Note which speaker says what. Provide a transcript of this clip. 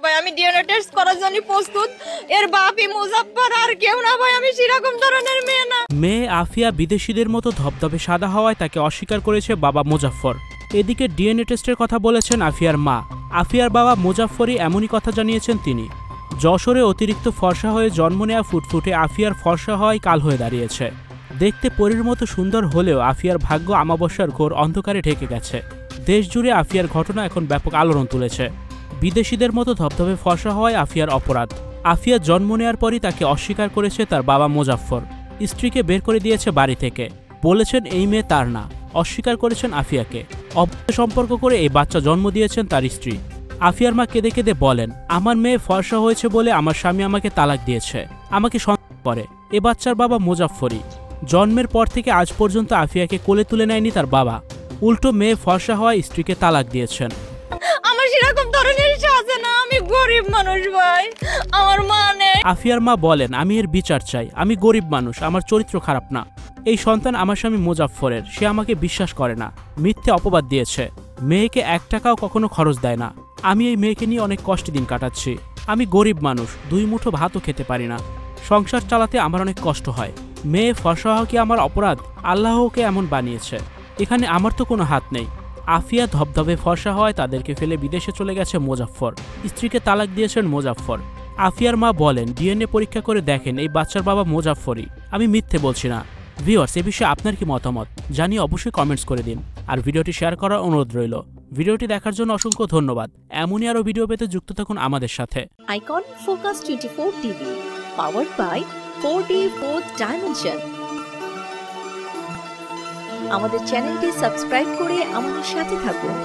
Speaker 1: ভাই আমি DNA test করার জন্য প্রস্তুত। এর বাপই মুজাফফর, আর কেউ না ভাই, আমি সেরকম ধরনের মেয়ে না।
Speaker 2: মেয়ে আফিয়া বিদেশিদের মতো ধবধবে সাদা হওয়ায় তাকে অস্বীকার করেছে বাবা মুজাফফর। এদিকে ডিএনএ টেস্টের কথা বলেছেন আফিয়ার মা। আফিয়ার বাবা মুজাফফরই এমনই কথা জানিয়েছেন তিনি। যশোরে অতিরিক্ত ফর্সা হয়ে জন্ম নেওয়া ফুটফুটে আফিয়ার ফর্সা হওয়ায় কাল হয়ে দাঁড়িয়েছে। দেখতে পরীর মতো সুন্দর হলেও আফিয়ার ভাগ্য আমাবস্যার ঘোর অন্ধকারে ঢেকে গেছে। দেশ জুড়ে আফিয়ার ঘটনা এখন ব্যাপক আলোড়ন তুলেছে। বিদেশিদের মতো ধবধবে ফর্সা হওয়ায় আফিয়ার অপরাধ। আফিয়া জন্ম নেওয়ার পরই তাকে অস্বীকার করেছে তার বাবা মুজাফফর। স্ত্রীকে বের করে দিয়েছে বাড়ি থেকে, বলেছেন এই মেয়ে তার না। অস্বীকার করেছেন আফিয়াকে। অবৈধ সম্পর্ক করে এই বাচ্চা জন্ম দিয়েছেন তার স্ত্রী। আফিয়ার মা কেঁদে কেঁদে বলেন, আমার মেয়ে ফর্সা হয়েছে বলে আমার স্বামী আমাকে তালাক দিয়েছে, আমাকে সন্দেহ করে। এ বাচ্চার বাবা মুজাফফরই। জন্মের পর থেকে আজ পর্যন্ত আফিয়াকে কোলে তুলে নেয়নি তার বাবা। উল্টো মেয়ে ফর্সা হওয়ায় স্ত্রীকে তালাক দিয়েছেন।
Speaker 1: আমার সেরকম ধরনের আছে না, আমি গরিব মানুষ ভাই, আমার মা নেই।
Speaker 2: আফিয়ার মা বলেন, আমি এর বিচার চাই। আমি গরিব মানুষ, আমার চরিত্র খারাপ না। এই সন্তান আমার স্বামী মুজাফফরের। সে আমাকে বিশ্বাস করে না, মিথ্যে অপবাদ দিয়েছে। মেয়েকে 1 টাকাও কখনো খরচ দেয় না। আমি এই মেয়েকে নিয়ে অনেক কষ্টে দিন কাটাচ্ছি। আমি গরিব মানুষ, 2 মুঠো ভাতও খেতে পারি না। সংসার চালাতে আমার অনেক কষ্ট হয়। মেয়ে ফর্সা হওয়া কি আমার অপরাধ? আল্লাহ ওকে এমন বানিয়েছে, এখানে আমার তো কোনো হাত নেই। আফিয়া ধবধবে ফর্সা হওয়ায় তাদেরকে ফেলে বিদেশে চলে গেছে মুজাফফর। স্ত্রীকে তালাক দিয়েছেন মুজাফফর। আফিয়ার মা বলেন, ডিএনএ পরীক্ষা করে দেখেন এই বাচ্চার বাবা মুজাফফরই। আমি মিথ্যে বলছি না। ভিউয়ার্স, এ বিষয়ে আপনার কি মতামত জানিয়ে অবশ্যই কমেন্টস করে দিন। আর ভিডিওটি শেয়ার করার অনুরোধ রইল। ভিডিওটি দেখার জন্য অসংখ্য ধন্যবাদ। এমনই আরও ভিডিও পেতে যুক্ত থাকুন আমাদের সাথে।
Speaker 3: Icon focus 24 TV, powered by 4D Fourth Dimension। আমাদের চ্যানেলটি সাবস্ক্রাইব করে আমাদের সাথে থাকুন।